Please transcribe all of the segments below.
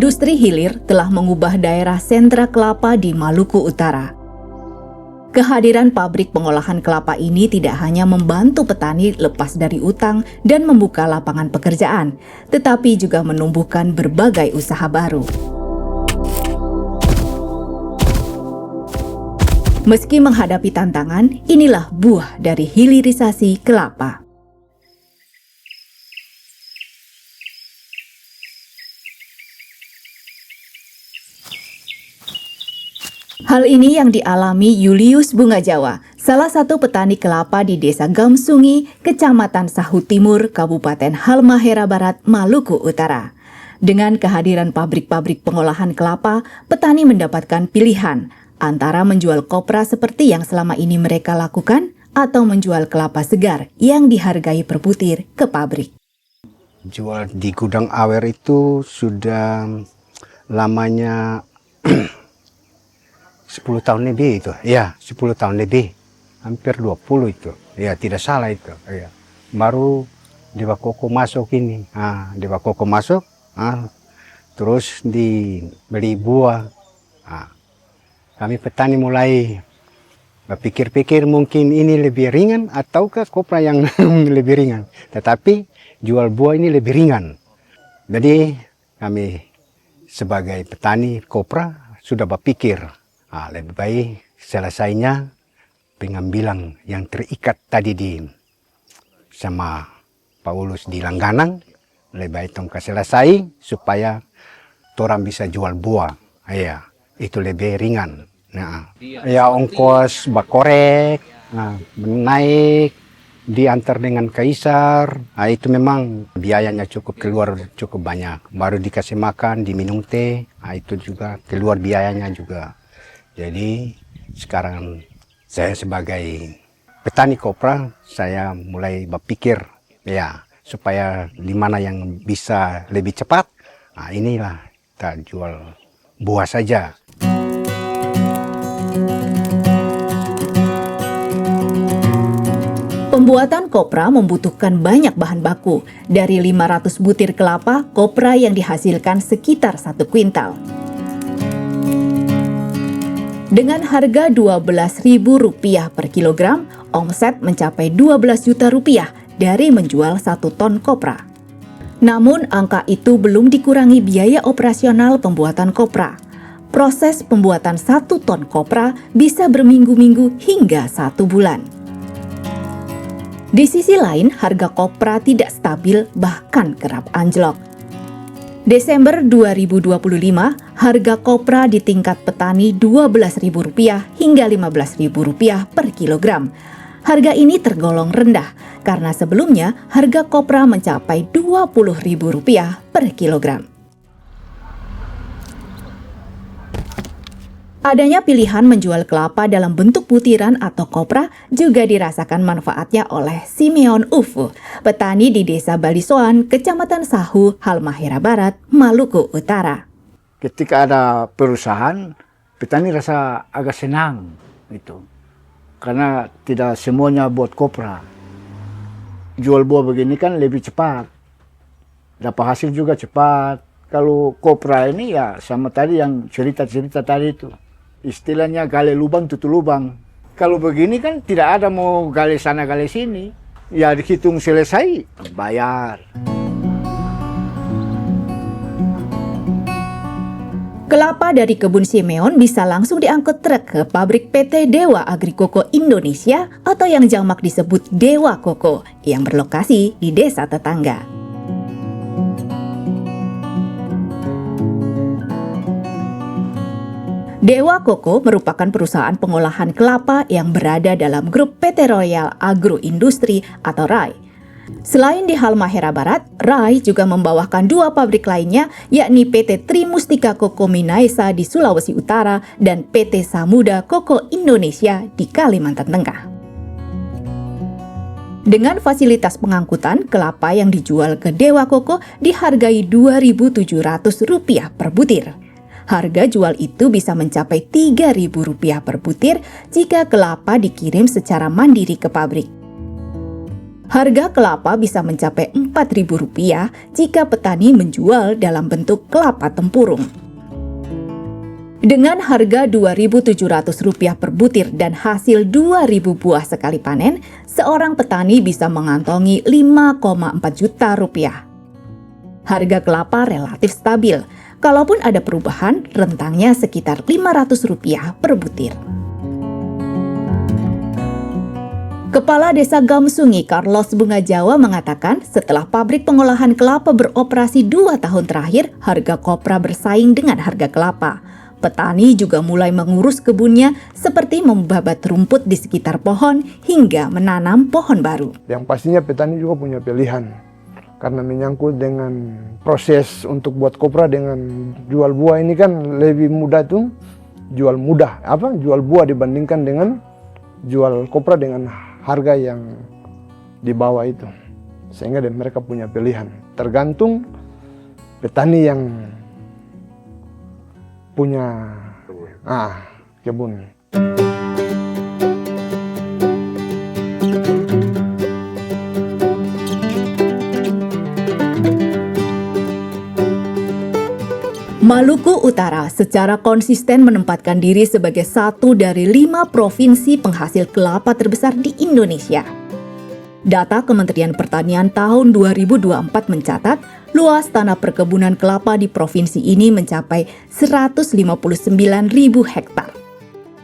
Industri hilir telah mengubah daerah sentra kelapa di Maluku Utara. Kehadiran pabrik pengolahan kelapa ini tidak hanya membantu petani lepas dari utang dan membuka lapangan pekerjaan, tetapi juga menumbuhkan berbagai usaha baru. Meski menghadapi tantangan, inilah buah dari hilirisasi kelapa. Hal ini yang dialami Julius Bunga Jawa, salah satu petani kelapa di Desa Gamsungi, Kecamatan Sahu Timur, Kabupaten Halmahera Barat, Maluku Utara. Dengan kehadiran pabrik-pabrik pengolahan kelapa, petani mendapatkan pilihan antara menjual kopra seperti yang selama ini mereka lakukan atau menjual kelapa segar yang dihargai per butir ke pabrik. Jual di gudang Awer itu sudah lamanya 10 tahun lebih itu. Ya, 10 tahun lebih. Hampir 20 itu. Ya, tidak salah itu. Ya. Baru Dewa Koko masuk ini. Dewa Koko masuk, terus dibeli buah. Kami petani mulai berpikir-pikir mungkin ini lebih ringan ataukah kopra yang lebih ringan. Tetapi jual buah ini lebih ringan. Jadi kami sebagai petani kopra sudah berpikir, lebih baik selesainya pengambilan yang terikat tadi sama Pak Ulus di langganan. Lebih baik tongkat selesai supaya orang bisa jual buah. Ya, itu lebih ringan. Nah, ya ongkos bakorek, naik, diantar dengan kaisar. Itu memang biayanya keluar cukup banyak. Baru dikasih makan, diminum teh, itu juga keluar biayanya juga. Jadi sekarang saya sebagai petani kopra, saya mulai berpikir ya supaya di mana yang bisa lebih cepat. Inilah kita jual buah saja. Pembuatan kopra membutuhkan banyak bahan baku. Dari 500 butir kelapa, kopra yang dihasilkan sekitar 1 kuintal. Dengan harga Rp12.000 per kilogram, omset mencapai Rp12 juta dari menjual 1 ton kopra. Namun angka itu belum dikurangi biaya operasional pembuatan kopra. Proses pembuatan 1 ton kopra bisa berminggu-minggu hingga 1 bulan. Di sisi lain, harga kopra tidak stabil bahkan kerap anjlok. Desember 2025, harga kopra di tingkat petani Rp12.000 hingga Rp15.000 per kilogram. Harga ini tergolong rendah karena sebelumnya harga kopra mencapai Rp20.000 per kilogram. Adanya pilihan menjual kelapa dalam bentuk butiran atau kopra juga dirasakan manfaatnya oleh Simeon Ufu, petani di Desa Balisoan, Kecamatan Sahu, Halmahera Barat, Maluku Utara. Ketika ada perusahaan, petani rasa agak senang itu. Karena tidak semuanya buat kopra. Jual buah begini kan lebih cepat. Dapat hasil juga cepat. Kalau kopra ini ya sama tadi yang cerita-cerita tadi itu. Istilahnya gali lubang tutup lubang. Kalau begini kan tidak ada mau gali sana gali sini. Ya dihitung selesai, bayar. Kelapa dari kebun Simeon bisa langsung diangkut truk ke pabrik PT Dewa Agrikoko Indonesia atau yang jamak disebut Dewa Koko yang berlokasi di desa tetangga. Dewa Koko merupakan perusahaan pengolahan kelapa yang berada dalam grup PT Royal Agro Industri atau RAI. Selain di Halmahera Barat, RAI juga membawakan 2 pabrik lainnya, yakni PT Trimustika Koko Minaesa di Sulawesi Utara dan PT Samuda Koko Indonesia di Kalimantan Tengah. Dengan fasilitas pengangkutan, kelapa yang dijual ke Dewa Koko dihargai Rp2.700 per butir. Harga jual itu bisa mencapai Rp3.000 per butir jika kelapa dikirim secara mandiri ke pabrik. Harga kelapa bisa mencapai Rp4.000 jika petani menjual dalam bentuk kelapa tempurung. Dengan harga Rp2.700 per butir dan hasil 2.000 buah sekali panen, seorang petani bisa mengantongi Rp5,4 juta. Harga kelapa relatif stabil, kalaupun ada perubahan, rentangnya sekitar Rp500 per butir. Kepala Desa Gamsungi Carlos Bunga Jawa mengatakan setelah pabrik pengolahan kelapa beroperasi 2 tahun terakhir, harga kopra bersaing dengan harga kelapa. Petani juga mulai mengurus kebunnya seperti membabat rumput di sekitar pohon hingga menanam pohon baru. Yang pastinya petani juga punya pilihan karena menyangkut dengan proses untuk buat kopra dengan jual buah ini kan lebih mudah tuh jual buah dibandingkan dengan jual kopra dengan harga yang di bawah itu, sehingga mereka punya pilihan. Tergantung petani yang punya kebun. Maluku Utara secara konsisten menempatkan diri sebagai satu dari 5 provinsi penghasil kelapa terbesar di Indonesia. Data Kementerian Pertanian tahun 2024 mencatat luas tanah perkebunan kelapa di provinsi ini mencapai 159.000 hektar.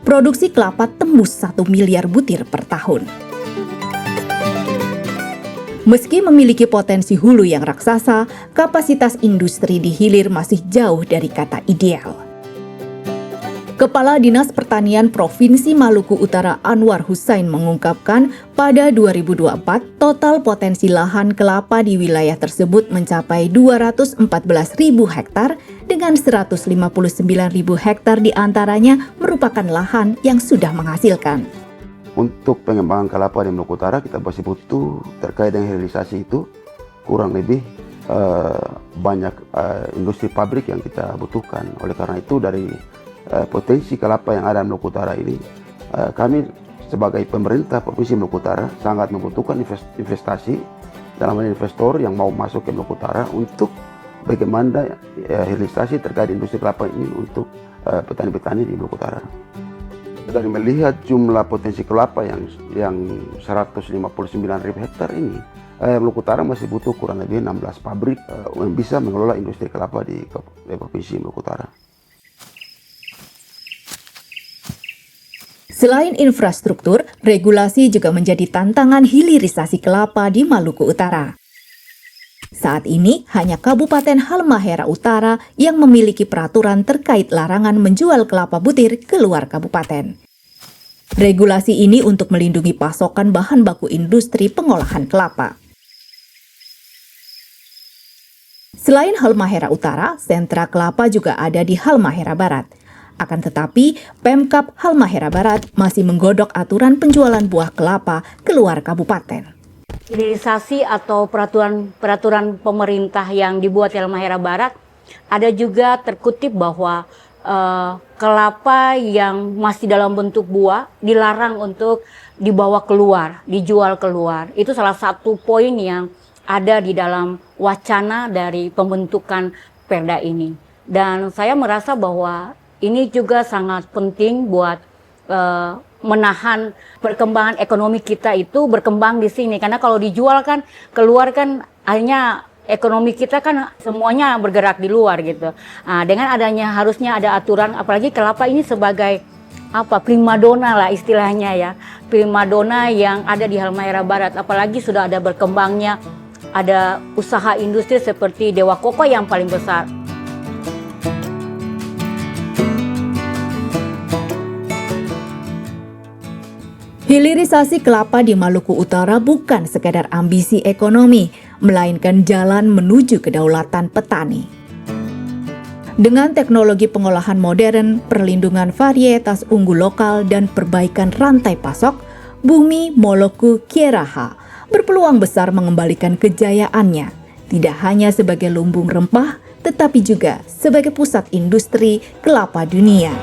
Produksi kelapa tembus 1 miliar butir per tahun. Meski memiliki potensi hulu yang raksasa, kapasitas industri di hilir masih jauh dari kata ideal. Kepala Dinas Pertanian Provinsi Maluku Utara Anwar Hussain mengungkapkan pada 2024 total potensi lahan kelapa di wilayah tersebut mencapai 214.000 hektar dengan 159.000 hektar diantaranya merupakan lahan yang sudah menghasilkan. Untuk pengembangan kelapa di Maluku Utara kita masih butuh terkait dengan hilirisasi itu kurang lebih banyak industri pabrik yang kita butuhkan. Oleh karena itu dari potensi kelapa yang ada di Maluku Utara ini kami sebagai pemerintah Provinsi Maluku Utara sangat membutuhkan investasi dalam hal investor yang mau masuk ke Maluku Utara untuk bagaimana hilirisasi terkait industri kelapa ini untuk petani-petani di Maluku Utara. Dari melihat jumlah potensi kelapa yang 159.000 hektar ini, Maluku Utara masih butuh kurang lebih 16 pabrik yang bisa mengelola industri kelapa di Provinsi Maluku Utara. Selain infrastruktur, regulasi juga menjadi tantangan hilirisasi kelapa di Maluku Utara. Saat ini, hanya Kabupaten Halmahera Utara yang memiliki peraturan terkait larangan menjual kelapa butir keluar kabupaten. Regulasi ini untuk melindungi pasokan bahan baku industri pengolahan kelapa. Selain Halmahera Utara, sentra kelapa juga ada di Halmahera Barat. Akan tetapi, Pemkab Halmahera Barat masih menggodok aturan penjualan buah kelapa keluar kabupaten. Hilirisasi atau peraturan pemerintah yang dibuat di Halmahera Barat ada juga terkutip bahwa kelapa yang masih dalam bentuk buah dilarang untuk dibawa keluar, dijual keluar. Itu salah satu poin yang ada di dalam wacana dari pembentukan Perda ini. Dan saya merasa bahwa ini juga sangat penting buat menahan perkembangan ekonomi kita itu berkembang di sini. Karena kalau dijual kan keluar kan akhirnya ekonomi kita kan semuanya bergerak di luar gitu. Nah, dengan adanya harusnya ada aturan, apalagi kelapa ini sebagai primadona lah istilahnya ya. Primadona yang ada di Halmahera Barat, apalagi sudah ada berkembangnya ada usaha industri seperti Dewa Koko yang paling besar. Hilirisasi kelapa di Maluku Utara bukan sekadar ambisi ekonomi, melainkan jalan menuju kedaulatan petani. Dengan teknologi pengolahan modern, perlindungan varietas unggul lokal, dan perbaikan rantai pasok, Bumi Moloku Kieraha berpeluang besar mengembalikan kejayaannya, tidak hanya sebagai lumbung rempah, tetapi juga sebagai pusat industri kelapa dunia.